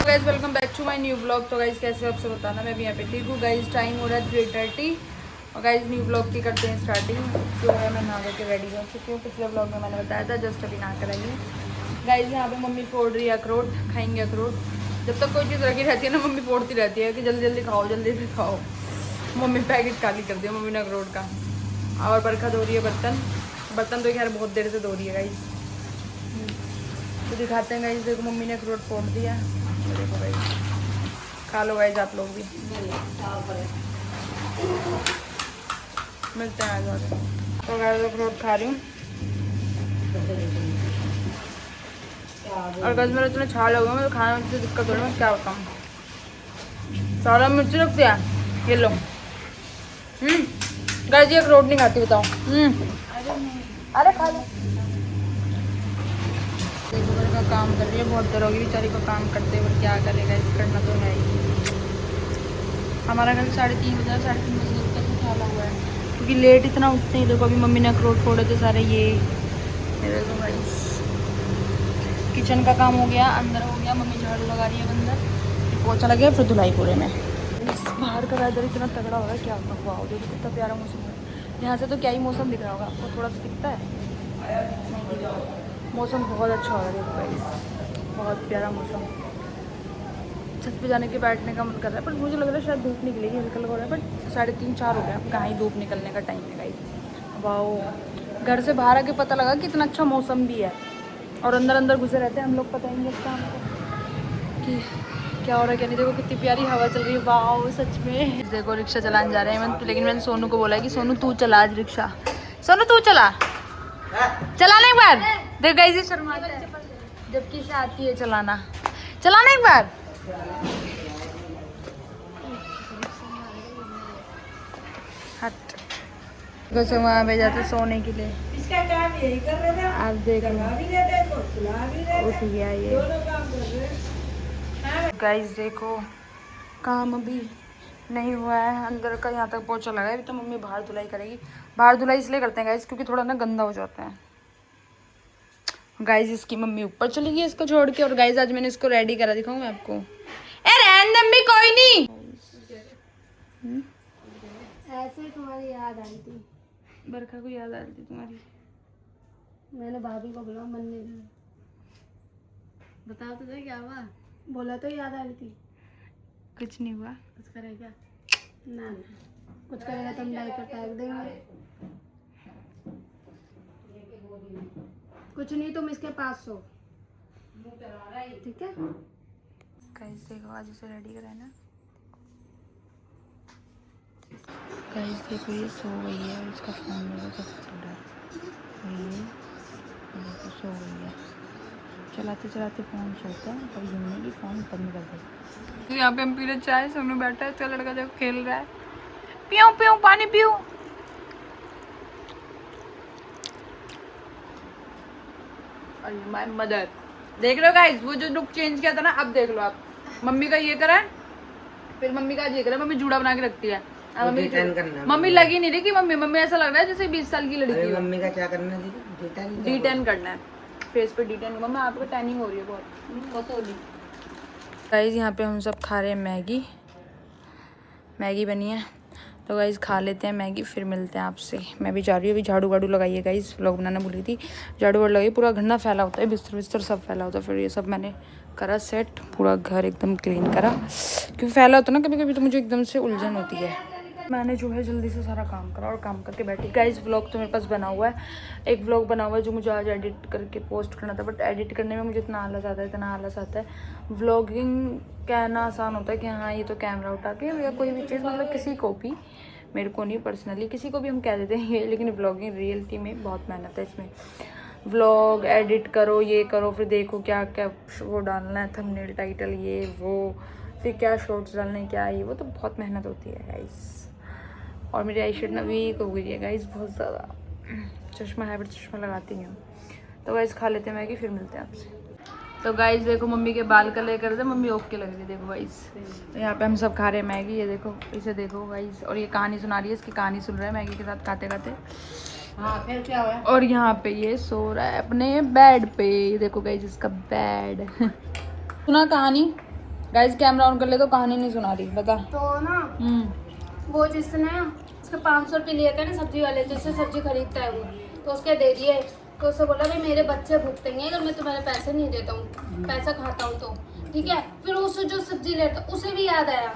Guys welcome back to my new blog. तो guys कैसे हो आप सब बताना, मैं भी यहाँ पे ठीक हूँ। गाइस टाइम हो रहा है 3:30 और गाइस न्यू ब्लॉग की करते हैं स्टार्टिंग। जो है मैं नहा के रेडी हो चुकी हूँ, पिछले ब्लॉग में मैंने बताया था, जस्ट अभी नहा कर आई हूँ। गाइस यहाँ पे मम्मी फोड़ रही है अखरोट, खाएंगे अखरोट। जब तक कोई चीज़ रखी रहती है ना, मम्मी फोड़ती रहती है कि जल्दी जल्दी खाओ, जल्दी से खाओ। मम्मी पैकेट खाली कर दिया मम्मी ने अखरोट का। और बरखा धो रही है बर्तन। बर्तन तो खैर बहुत देर से धो रही है गाइस। तो दिखाते हैं गाइस, देखो मम्मी ने अखरोट फोड़ दिया। देखो गाइस, खा लो गाइस आप लोग भी। मिलते हैं आज आगे। तो गाइस अखरोट खा रही हूँ और गाइस मेरा इतना छाल लगा, मुझे खाने में दिक्कत हो रही है, मैं क्या बताऊँ। सारा मिर्ची रख दिया, ये लो। गाइस ये अखरोट नहीं खाती, बताओ। अरे खा लो। देखो घर का काम कर रही है, बहुत देर होगी बेचारी को काम करते हुए, क्या करेगा, इस करना तो है ही। हमारा घर 3:30 बजे, 3:30 बजे तक उठाला हुआ है क्योंकि लेट इतना उठते हैं। देखो अभी मम्मी ने अखरोट फोड़े थे सारे, ये देखो गाइस। किचन का काम हो गया, अंदर हो गया, मम्मी झाड़ू लगा रही है अंदर, फिर पोछा लग गया, फिर धुलाई पूरे में। बाहर का वेदर इतना तगड़ा हो रहा है, क्या होता हुआ, देखो कितना प्यारा मौसम है। यहाँ से तो क्या ही मौसम दिख रहा होगा आपको, थोड़ा सा दिखता है, नहीं दिख रहा। मौसम बहुत अच्छा हो रहा है, देखो गाइस, बहुत प्यारा मौसम। छत पे जाने के बैठने का मन कर रहा है, पर मुझे लग रहा है शायद धूप निकलेगी, हल्का लग रहा है। बट 3:30-4 हो गया, अब कहाँ ही धूप निकलने का टाइम है गाइस। वाह, घर से बाहर आके पता लगा कि इतना अच्छा मौसम भी है, और अंदर अंदर घुसे रहते हैं हम लोग, पता ही नहीं लगता हमको कि क्या हो रहा है क्या नहीं। देखो कितनी प्यारी हवा चल रही है, वाह सच में। देखो रिक्शा चलाने जा रहे हैं, लेकिन मैंने सोनू को बोला है कि सोनू तू चला आज रिक्शा, सोनू तू चला एक बार। देख गाइस ये शर्माता है जबकि इसे आती है चलाना एक बार। हट, वैसे वहाँ पे जाते सोने के लिए, इसका काम यही कर रहे थे। आप देख चला भी देते तो चला भी देते, उठ गया ये। दोनों काम कर रहे हैं। गाइस देखो काम अभी नहीं हुआ है, अंदर का यहाँ तक पोछा लगा है, अभी तो मम्मी बाहर धुलाई करेगी। बाहर धुलाई इसलिए करते हैं गाइस क्योंकि थोड़ा ना गंदा हो जाता है। गाइस इसकी मम्मी ऊपर चली गई इसको छोड़ के, और गाइस आज मैंने इसको रेडी करा, दिखाऊं मैं आपको। ए रैंडम भी कोई नहीं। ऐसे ही तुम्हारी याद आई थी, बरखा को याद आ रही थी तुम्हारी। मैंने भाभी को बुलाओ, मन नहीं लगा। बताओ तो सही क्या हुआ, बोला तो याद आ रही थी। कुछ नहीं हुआ। कुछ करेगा ना, कुछ करेगा तो हम डायपर फेंक देंगे। कुछ नहीं, तुम इसके पास सो, ठीक है। गाइस देखो आज उसे रेडी करा है ना। गाइस देखो ये सो गई है और इसका फोन मेरे को चल रहा है, ये देखो सो गई है। चलाते चलाते फ़ोन सोता है, कभी घूमने की फ़ोन बंद कर देता। तो यहाँ पे हम पी रहे चाय, सामने बैठा है इसका लड़का, देखो खेल रहा है। पियो पियो पानी पियो। अरे माय मदर, देख लो गाइस, वो जो लुक चेंज किया था ना, अब देख लो आप। मम्मी का ये करा, फिर मम्मी का ये करा, मम्मी जूड़ा बना के रखती है। मम्मी लगी नहीं रही कि मम्मी ऐसा लग रहा है जैसे 20 साल की लड़की है। मम्मी का क्या करना है, D10 करना है, फेस पे D10। मम्मा आपको टैनिंग हो रही है बहुत हो रही। गाइस यहाँ पे हम सब खा रहे हैं मैगी बनी है, तो गाइस खा लेते हैं मैगी, फिर मिलते हैं आपसे। मैं भी जा रही हूँ, अभी झाड़ू वाड़ू लगाइए गाइस, व्लॉग बनाना भूली थी। झाड़ू वाड़ू लगाइए, पूरा घर ना फैला होता है, बिस्तर बिस्तर सब फैला होता है, फिर ये सब मैंने करा सेट, पूरा घर एकदम क्लीन करा, क्योंकि फैला होता है ना कभी कभी, तो मुझे एकदम से उलझन होती है। मैंने जो है जल्दी से सारा काम करा और काम करके बैठी। गाइस व्लॉग तो मेरे पास बना हुआ है, एक व्लॉग बना हुआ है जो मुझे आज एडिट करके पोस्ट करना था, बट एडिट करने में मुझे इतना आलस आता है। व्लॉगिंग कहना आसान होता है कि हाँ ये तो कैमरा उठा के या कोई भी चीज़, मतलब किसी को भी, मेरे को नहीं पर्सनली, किसी को भी हम कह देते हैं ये, लेकिन व्लॉगिंग रियलिटी में बहुत मेहनत है इसमें। व्लॉग एडिट करो, ये करो, फिर देखो क्या क्या वो डालना है, थंबनेल टाइटल ये वो, फिर क्या शॉर्ट्स डालने हैं, क्या ये वो, तो बहुत मेहनत होती है गाइस। और मेरी आई शेड ना वीक हो गई है गाइस बहुत ज़्यादा, चश्मा है बट चश्मा लगाती नहीं हूँ। तो गाइस खा लेते हैं मैगी, फिर मिलते हैं आपसे। तो गाइस देखो मम्मी के बाल कलर कर दे, मम्मी ओके लग रही है, देखो गाइस। तो यहाँ पे हम सब खा रहे हैं मैगी, ये देखो, इसे देखो गाइस, और ये कहानी सुना रही है, इसकी कहानी सुन रहा है मैगी के साथ खाते खाते। हाँ फिर क्या हुआ? और यहाँ पे ये सो रहा है अपने बेड पे, ये देखो गाइस इसका बेड। सुना कहानी, गाइस कैमरा ऑन कर ले तो कहानी नहीं सुना रही, बता। तो ना वो जिसने उसके 500 रुपये लिए थे ना सब्जी वाले, जिससे सब्जी खरीदता है वो, तो उसके दे दिए। तो उससे बोला भाई मेरे बच्चे भुगतेंगे अगर मैं तुम्हारे पैसे नहीं देता हूँ, पैसा खाता हूँ तो ठीक है। फिर उसे जो सब्जी लेता उसे भी याद आया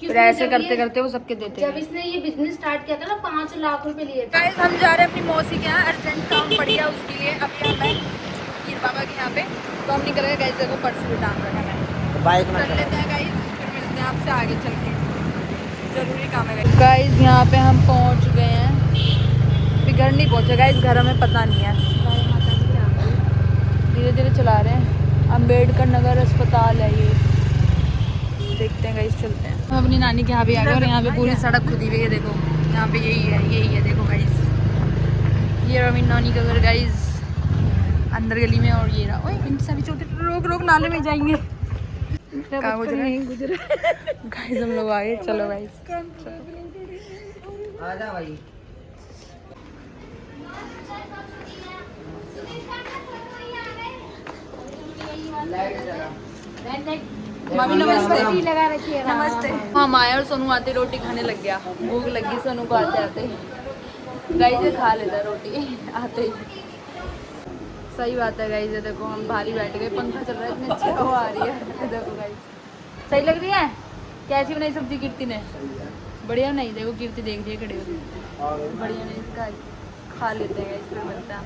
कि फिर उसने ऐसे जब करते ये- करते वो सबके देते जब इसने ये बिजनेस स्टार्ट किया था ना 5 लाख रुपए लिए थे। गाइस हम जा रहे हैं अपनी मौसी के यहाँ, अर्जेंट काम पड़ गया उसके लिए। अभी हम हैं पीर बाबा के यहाँ पे, तो हम निकल गए। गाइस देखो पर्स भी टांग रखा है, तो बाइक में चल लेते हैं गाइस, फिर मिलते हैं आपसे आगे चल के, जरूरी काम है गाइस। यहाँ पे हम पहुँच गए हैं, अभी घर नहीं पहुँचे गाइस, घर हमें पता नहीं है, धीरे धीरे चला रहे हैं। अम्बेडकर नगर अस्पताल है ये, देखते हैं गाइस, चलते हैं। हम अपनी नानी के यहाँ भी आ गए और यहाँ पे पूरी सड़क खुदी हुई है, देखो यहाँ पे यही है देखो गाइस, ये रहा मेरी नानी का घर गाइस, अंदर गली में। और ये रहा, ओए इन सारी छोटे, रोक नाले में जाएंगे। कहाँ गुजरे गाइस, हम लोग आए, चलो गाइस आ जा भाई। मामी नमस्ते। लगा रखी है नमस्ते। हम आए और सोनू आते रोटी खाने लग गया, भूख लगी सोनू को आते आते। गाइस ये खा लेता रोटी आते ही, सही बात है गाइस। ये देखो हम बाहर ही बैठ गए, पंखा चल रहा है, इतनी अच्छी हवा आ रही है। देखो गाइस सही लग रही है। कैसी बनाई सब्जी कीर्ति ने? बढ़िया नहीं, देखो कीर्ति देख रही है खड़ी होगी, बढ़िया नहीं। इसका खा लेते हैं गाइस, फिर मिलते हैं।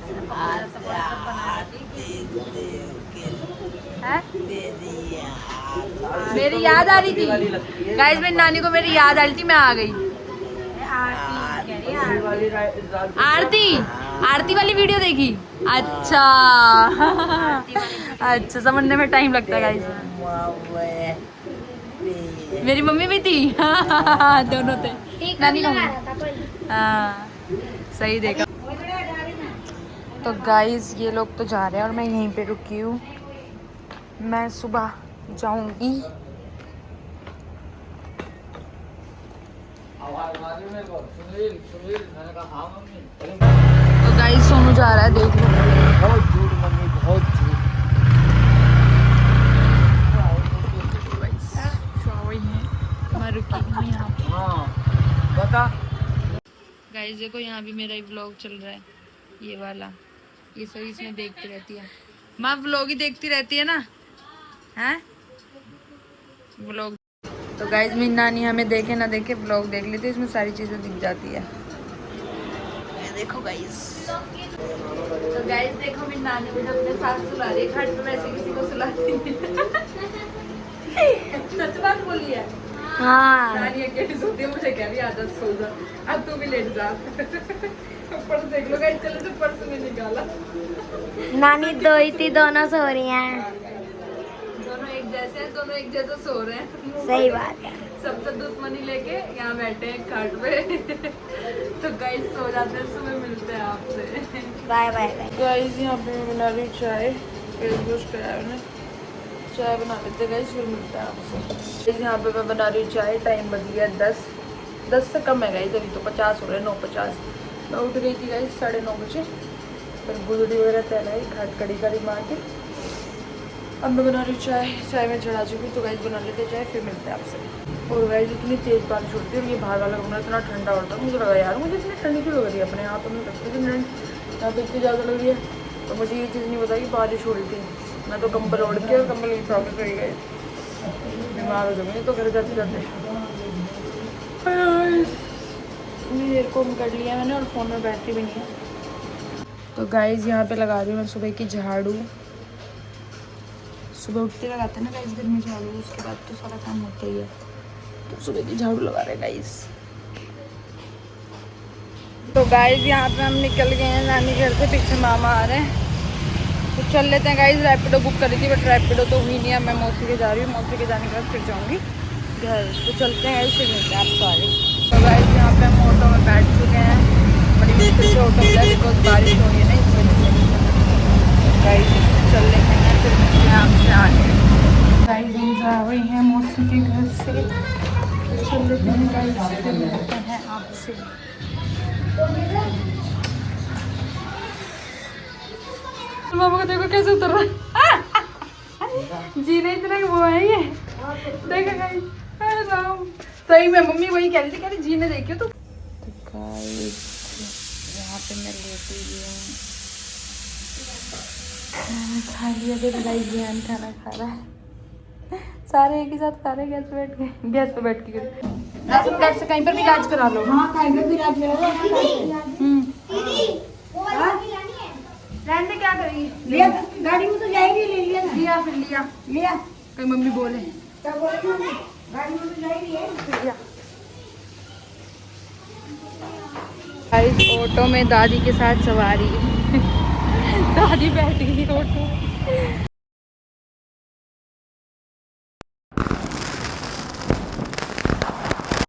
मेरी याद आ रही थी गाइस, मेरी नानी को मेरी याद आ रही थी, मैं आ गई। आरती वाली वीडियो देखी? अच्छा अच्छा, समझने में टाइम लगता है गाइस। मेरी मम्मी भी थी दोनों थे, नानी का हाँ, सही देखा। तो गाइस ये लोग तो जा रहे हैं और मैं यहीं पे रुकी हूँ। मैं सुबह जाऊंगी, तो गाइस सोनू जा रहा है, देख लो। बहुत झूठ मम्मी, बहुत झूठ। मैं रुकी हूँ यहाँ पे। हाँ बता। गाइस देखो यहाँ भी मेरा ही व्लॉग चल रहा है, ये वाला, ये सही इसमें देखती रहती है। माँ व्लॉग ही देखती रहती है ना, हैं व्लॉग। तो गाइस मेरी नानी हमें देखे ना देखे व्लॉग देख लेती है, इसमें सारी चीज़ें दिख जाती है। ये देखो गाइस, तो गाइस देखो मेरी नानी मुझे अपने साथ सुला रही है, खाट पे वैसे किसी को सुलाती नहीं। सच बात बोली है। हाँ नानी अकेली सोती है, मुझे कह रही आदत सो जा, अब तू भी लेट जा। पर्स देख लो गाइस, चलो तो पर्स में निकाला। नानी दो ही थी, दोनों सो रही हैं। दोनों एक जैसे हैं, दोनों एक जैसा सो रहे हैं। सही बात है। सब तो दुश्मनी लेके यहाँ बैठे हैं खाट पे। तो गाइस सो जाते हैं, सुबह मिलते हैं आपसे। Bye bye bye. गाइस यहाँ पे मैं बना रही चाय, फेस वॉश कराया मैंने, चाय बना लेते गाइस, फिर मिलते हैं आपसे। गाइस यहाँ पे मैं बना रही हूँ चाय, टाइम बज गया 10 से कम है गाइस, अभी तो 50 हो रहे हैं, 9:50। मैं उठ गई थी गाइस 9:30 बजे, फिर गुजड़ी वगैरह तैलाई, घाट कड़ी कड़ी मार के अब मैं बना रही हूँ चाय में चढ़ा चुकी। तो गाइस बना लेते चाय, फिर मिलते हैं आपसे। और गाइस इतनी तेज़ बारिश होती है और ये बाहर वाला कमरा इतना ठंडा होता है, मुझे लगा यार मुझे इतनी ठंडी क्यों लग रही है, अपने यहाँ तो नहीं लगती थी, यहाँ पे इतनी ज़्यादा लग रही है। तो मुझे ये चीज़ नहीं पता कि बारिश हो रही थी, मैं तो कंबल ओढ़ के और कंबल की प्रॉब्लम रही गई, बीमार हो जाऊँगी तो घर जाते जाते। मेरे को कर लिया मैंने और फ़ोन में बैटरी भी नहीं है। तो गाइस यहाँ पे लगा रही हूँ मैं सुबह की झाड़ू, सुबह उठते लगाते हैं ना गाइस घर में झाड़ू, उसके बाद तो सारा काम होता ही है। तो सुबह की झाड़ू लगा रहे गाइस। तो गाइस यहाँ पे हम निकल गए हैं नानी घर से, पीछे मामा आ रहे हैं, तो चल लेते हैं गाइस। रैपिडो बुक करी थी बट रैपिडो तो हुई नहीं है, मैं मौसी के जा रही हूँ, मौसी के जाने के बाद फिर जाऊँगी घर। तो चलते हैं गाइस, फिर मिलते हैं आप सारे। तो गाइस यहाँ पे हम ऑटो में बैठ चुके हैं, बड़ी मुश्किल से ऑटो मिला बिकॉज बारिश हो रही है ना इस वजह से। गाइस चल लेते हैं, फिर मिलते हैं आपसे आगे। गाइस हम जा रही हैं मौसी के घर से, चल लेते हैं गाइस, फिर मिलते हैं आपसे। मामा को देखो कैसे उतर रहा है। जीने इतने वो है ये देखा गाइस, अरे राम, सही में मम्मी वही कह रही थी जी ने देखियो तो गाइस यहाँ पे मैं लेटी हुई हूँ, खाना खा लिया। फिर गाइस ध्यान खाना खा रहा है, सारे एक ही साथ खा रहे हैं। गैस पे बैठ के राशन कार्ड से कहीं पर भी इलाज करा लो। हाँ कहीं पे भी इलाज करो। रहने क्या करेगी, लिया गाड़ी में तो जाएगी, ले लिया ना। लिया फिर लिया लिया कहीं मम्मी बोले क्या बोले मम्मी? गाड़ी में तो जाएगी है। लिया। गाइस ऑटो में दादी के साथ सवारी दादी बैठ गई ऑटो।